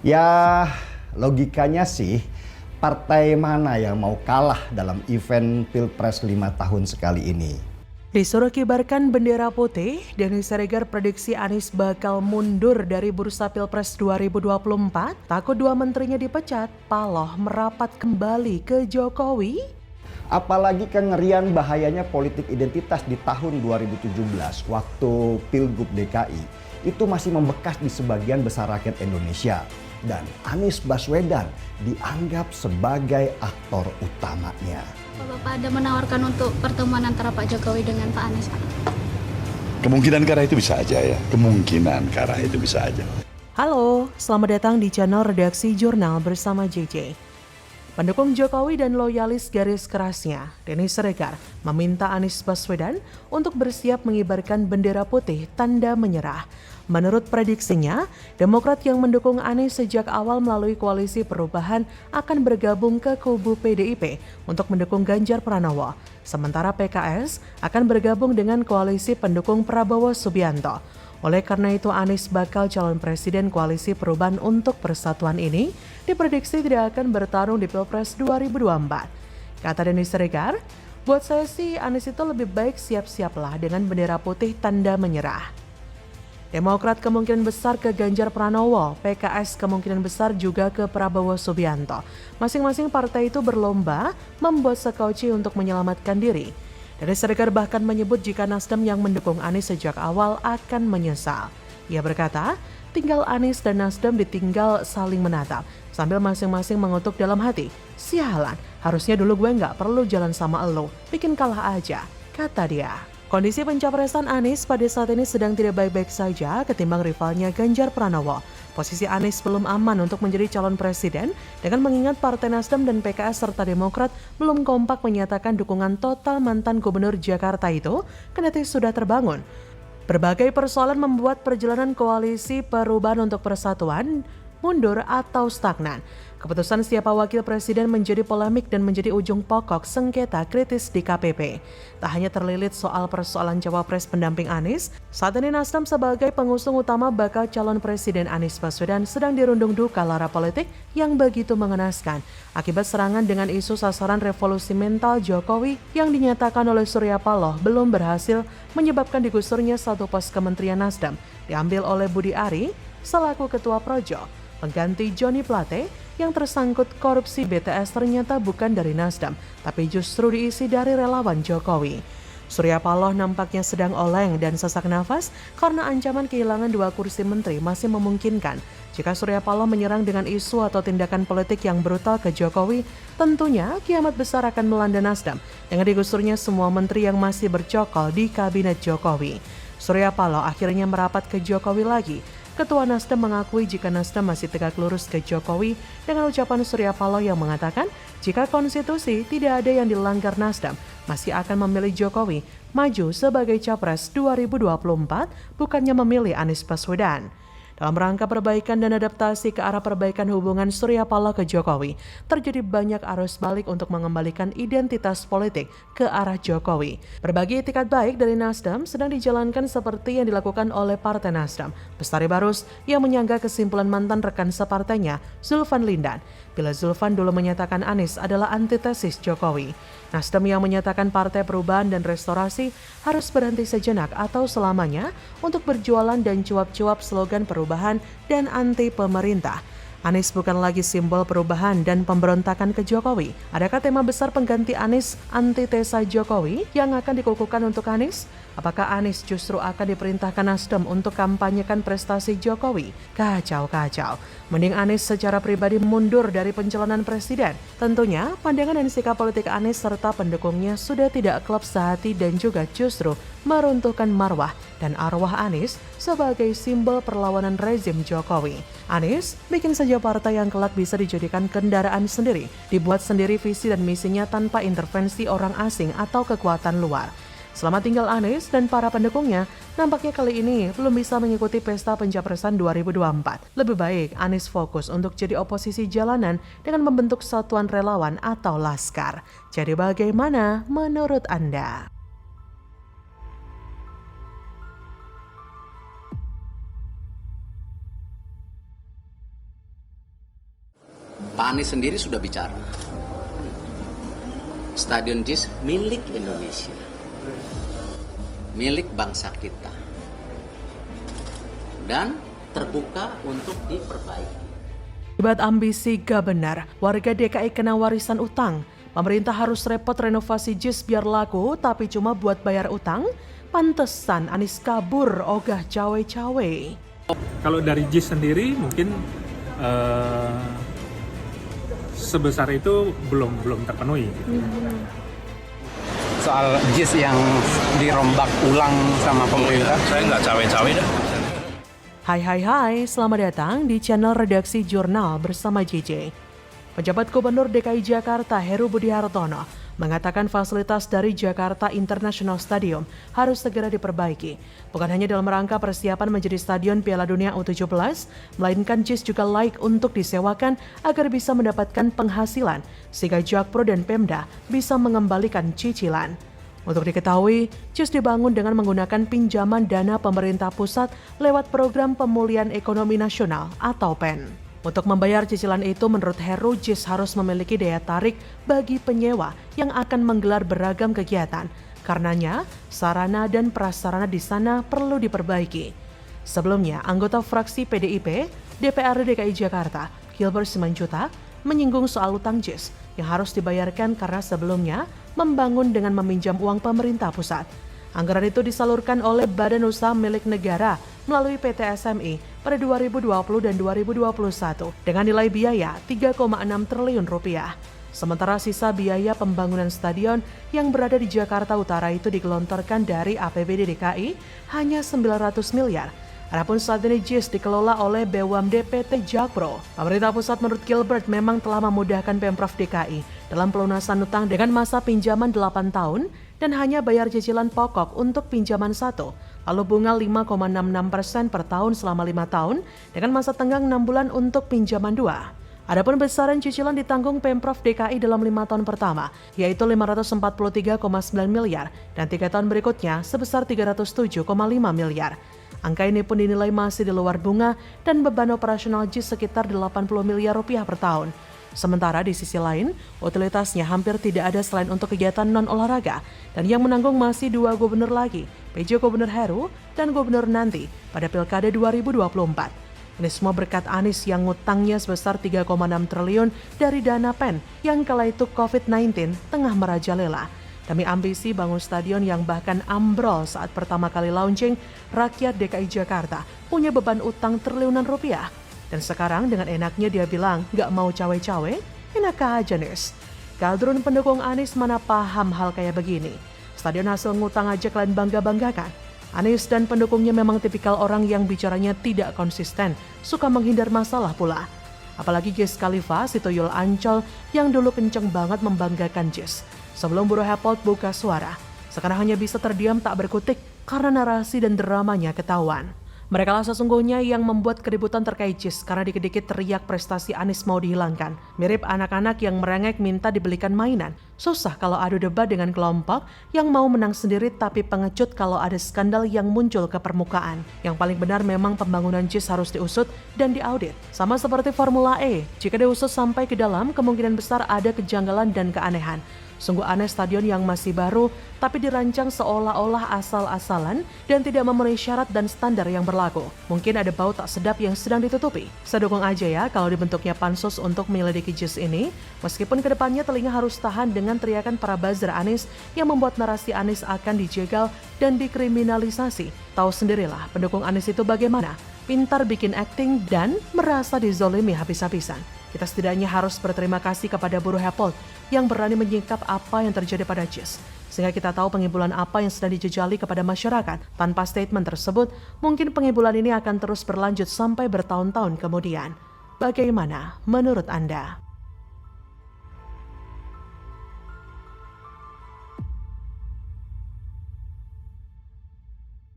Ya, logikanya sih partai mana yang mau kalah dalam event Pilpres 5 tahun sekali ini? Disuruh kibarkan bendera putih, Denis Siregar prediksi Anies bakal mundur dari bursa Pilpres 2024. Takut dua menterinya dipecat, Paloh merapat kembali ke Jokowi. Apalagi kengerian bahayanya politik identitas di tahun 2017 waktu Pilgub DKI itu masih membekas di sebagian besar rakyat Indonesia. Dan Anies Baswedan dianggap sebagai aktor utamanya. Bapak ada menawarkan untuk pertemuan antara Pak Jokowi dengan Pak Anies, Pak? Kemungkinan ke arah itu bisa aja ya. Kemungkinan ke arah itu bisa aja. Halo, selamat datang di channel Redaksi Jurnal bersama JJ. Pendukung Jokowi dan loyalis garis kerasnya, Denis Siregar, meminta Anies Baswedan untuk bersiap mengibarkan bendera putih tanda menyerah. Menurut prediksinya, Demokrat yang mendukung Anies sejak awal melalui koalisi perubahan akan bergabung ke kubu PDIP untuk mendukung Ganjar Pranowo. Sementara PKS akan bergabung dengan koalisi pendukung Prabowo Subianto. Oleh karena itu Anies bakal calon presiden koalisi perubahan untuk persatuan ini diprediksi tidak akan bertarung di Pilpres 2024. Kata Denis Siregar, buat saya sih Anies itu lebih baik siap-siaplah dengan bendera putih tanda menyerah. Demokrat kemungkinan besar ke Ganjar Pranowo, PKS kemungkinan besar juga ke Prabowo Subianto. Masing-masing partai itu berlomba membuat sekauci untuk menyelamatkan diri. Denis Siregar bahkan menyebut jika Nasdem yang mendukung Anies sejak awal akan menyesal. Ia berkata, tinggal Anies dan Nasdem ditinggal saling menatap, sambil masing-masing mengutuk dalam hati. Sialan, harusnya dulu gue nggak perlu jalan sama elo, bikin kalah aja, kata dia. Kondisi pencapresan Anies pada saat ini sedang tidak baik-baik saja ketimbang rivalnya Ganjar Pranowo. Posisi Anies belum aman untuk menjadi calon presiden dengan mengingat Partai Nasdem dan PKS serta Demokrat belum kompak menyatakan dukungan total mantan gubernur Jakarta itu kendati sudah terbangun. Berbagai persoalan membuat perjalanan koalisi perubahan untuk persatuan mundur atau stagnan. Keputusan siapa wakil presiden menjadi polemik dan menjadi ujung pokok sengketa kritis di KPP. Tak hanya terlilit soal persoalan cawapres pendamping Anies, saat ini Nasdem sebagai pengusung utama bakal calon presiden Anies Baswedan sedang dirundung duka lara politik yang begitu mengenaskan akibat serangan dengan isu sasaran revolusi mental Jokowi yang dinyatakan oleh Surya Paloh belum berhasil menyebabkan digusurnya satu pos kementerian Nasdem diambil oleh Budi Ari selaku ketua Projo. Pengganti Joni Plate yang tersangkut korupsi BTS ternyata bukan dari Nasdem, tapi justru diisi dari relawan Jokowi. Surya Paloh nampaknya sedang oleng dan sesak nafas karena ancaman kehilangan 2 kursi menteri masih memungkinkan. Jika Surya Paloh menyerang dengan isu atau tindakan politik yang brutal ke Jokowi, tentunya kiamat besar akan melanda Nasdem dengan digusurnya semua menteri yang masih bercokol di kabinet Jokowi. Surya Paloh akhirnya merapat ke Jokowi lagi. Ketua Nasdem mengakui jika Nasdem masih tegak lurus ke Jokowi dengan ucapan Surya Paloh yang mengatakan jika konstitusi tidak ada yang dilanggar Nasdem masih akan memilih Jokowi maju sebagai capres 2024 bukannya memilih Anies Baswedan. Dalam rangka perbaikan dan adaptasi ke arah perbaikan hubungan Surya Paloh ke Jokowi, terjadi banyak arus balik untuk mengembalikan identitas politik ke arah Jokowi. Berbagai itikat baik dari Nasdem sedang dijalankan seperti yang dilakukan oleh Partai Nasdem. Bestari Barus yang menyanggah kesimpulan mantan rekan separtainya, Zulfan Lindan, bila Zulfan dulu menyatakan Anies adalah antitesis Jokowi. Nasdem yang menyatakan Partai Perubahan dan Restorasi harus berhenti sejenak atau selamanya untuk berjualan dan cuap-cuap slogan perubahan dan anti pemerintah. Anies bukan lagi simbol perubahan dan pemberontakan ke Jokowi. Adakah tema besar pengganti Anies antitesa Jokowi yang akan dikukuhkan untuk Anies? Apakah Anies justru akan diperintahkan Nasdem untuk kampanyekan prestasi Jokowi? Kacau. Mending Anies secara pribadi mundur dari pencalonan presiden. Tentunya pandangan dan sikap politik Anies serta pendukungnya sudah tidak klop sehati dan juga justru meruntuhkan marwah dan arwah Anies sebagai simbol perlawanan rezim Jokowi. Anies bikin saja partai yang kelak bisa dijadikan kendaraan sendiri, dibuat sendiri visi dan misinya tanpa intervensi orang asing atau kekuatan luar. Selamat tinggal Anies dan para pendukungnya, nampaknya kali ini belum bisa mengikuti pesta pencapresan 2024. Lebih baik Anies fokus untuk jadi oposisi jalanan dengan membentuk satuan relawan atau laskar. Jadi bagaimana menurut Anda? Pak Anies sendiri sudah bicara. Stadion JIS milik Indonesia. Milik bangsa kita. Dan terbuka untuk diperbaiki. Akibat ambisi gak benar, warga DKI kena warisan utang. Pemerintah harus repot renovasi JIS biar laku, tapi cuma buat bayar utang. Pantesan Anies kabur ogah cawe-cawe. Kalau dari JIS sendiri mungkin sebesar itu belum terpenuhi. Soal JIS yang dirombak ulang sama pemerintah. Saya nggak cawe-cawe dah. Hai, selamat datang di channel Redaksi Jurnal bersama JJ. Pejabat Gubernur DKI Jakarta Heru Budi Hartono mengatakan fasilitas dari Jakarta International Stadium harus segera diperbaiki. Bukan hanya dalam rangka persiapan menjadi stadion Piala Dunia U17, melainkan JIS juga layak untuk disewakan agar bisa mendapatkan penghasilan, sehingga Jakpro dan Pemda bisa mengembalikan cicilan. Untuk diketahui, JIS dibangun dengan menggunakan pinjaman dana pemerintah pusat lewat Program Pemulihan Ekonomi Nasional atau PEN. Untuk membayar cicilan itu, menurut Heru, JIS harus memiliki daya tarik bagi penyewa yang akan menggelar beragam kegiatan. Karenanya, sarana dan prasarana di sana perlu diperbaiki. Sebelumnya, anggota fraksi PDIP, DPRD DKI Jakarta, Gilbert Simanjuntak, menyinggung soal utang JIS yang harus dibayarkan karena sebelumnya membangun dengan meminjam uang pemerintah pusat. Anggaran itu disalurkan oleh Badan Usaha Milik Negara melalui PT SMI pada 2020 dan 2021 dengan nilai biaya 3,6 triliun rupiah. Sementara sisa biaya pembangunan stadion yang berada di Jakarta Utara itu digelontorkan dari APBD DKI hanya 900 miliar. Adapun saat ini JIS dikelola oleh BUMD PT Jakpro. Pemerintah pusat menurut Gilbert memang telah memudahkan Pemprov DKI dalam pelunasan utang dengan masa pinjaman 8 tahun dan hanya bayar cicilan pokok untuk pinjaman 1, lalu bunga 5,66% per tahun selama 5 tahun dengan masa tenggang 6 bulan untuk pinjaman 2. Adapun besaran cicilan ditanggung Pemprov DKI dalam 5 tahun pertama, yaitu 543,9 miliar dan 3 tahun berikutnya sebesar 307,5 miliar. Angka ini pun dinilai masih di luar bunga dan beban operasional JIS sekitar 80 miliar rupiah per tahun. Sementara di sisi lain, utilitasnya hampir tidak ada selain untuk kegiatan non-olahraga dan yang menanggung masih 2 gubernur lagi, PJ Gubernur Heru dan Gubernur nanti pada Pilkada 2024. Ini semua berkat Anies yang ngutangnya sebesar 3,6 triliun dari dana PEN yang kala itu COVID-19 tengah merajalela. Demi ambisi bangun stadion yang bahkan ambrol saat pertama kali launching, rakyat DKI Jakarta punya beban utang triliunan rupiah. Dan sekarang dengan enaknya dia bilang gak mau cawe-cawe, enak aja Nis. Kaldrun pendukung Anies mana paham hal kayak begini. Stadion hasil ngutang aja kalian bangga-banggakan. Anies dan pendukungnya memang tipikal orang yang bicaranya tidak konsisten, suka menghindar masalah pula. Apalagi Gies Khalifa, si tuyul Ancol yang dulu kenceng banget membanggakan JIS. Sebelum Buruh Hapot buka suara, sekarang hanya bisa terdiam tak berkutik karena narasi dan dramanya ketahuan. Mereka lah sesungguhnya yang membuat keributan terkait JIS karena dikit-dikit teriak prestasi Anies mau dihilangkan. Mirip anak-anak yang merengek minta dibelikan mainan. Susah kalau adu debat dengan kelompok yang mau menang sendiri tapi pengecut kalau ada skandal yang muncul ke permukaan. Yang paling benar memang pembangunan JIS harus diusut dan diaudit. Sama seperti Formula E, jika diusut sampai ke dalam kemungkinan besar ada kejanggalan dan keanehan. Sungguh aneh stadion yang masih baru, tapi dirancang seolah-olah asal-asalan dan tidak memenuhi syarat dan standar yang berlaku. Mungkin ada bau tak sedap yang sedang ditutupi. Saya dukung aja ya kalau dibentuknya pansus untuk menyelidiki JIS ini, meskipun kedepannya telinga harus tahan dengan teriakan para buzzer Anies yang membuat narasi Anies akan dijegal dan dikriminalisasi. Tahu sendirilah pendukung Anies itu bagaimana, pintar bikin acting dan merasa dizolimi habis-habisan. Kita setidaknya harus berterima kasih kepada Buruh Hapot yang berani menyingkap apa yang terjadi pada JIS. Sehingga kita tahu pengibulan apa yang sedang dijejali kepada masyarakat. Tanpa statement tersebut, mungkin pengibulan ini akan terus berlanjut sampai bertahun-tahun kemudian. Bagaimana menurut Anda?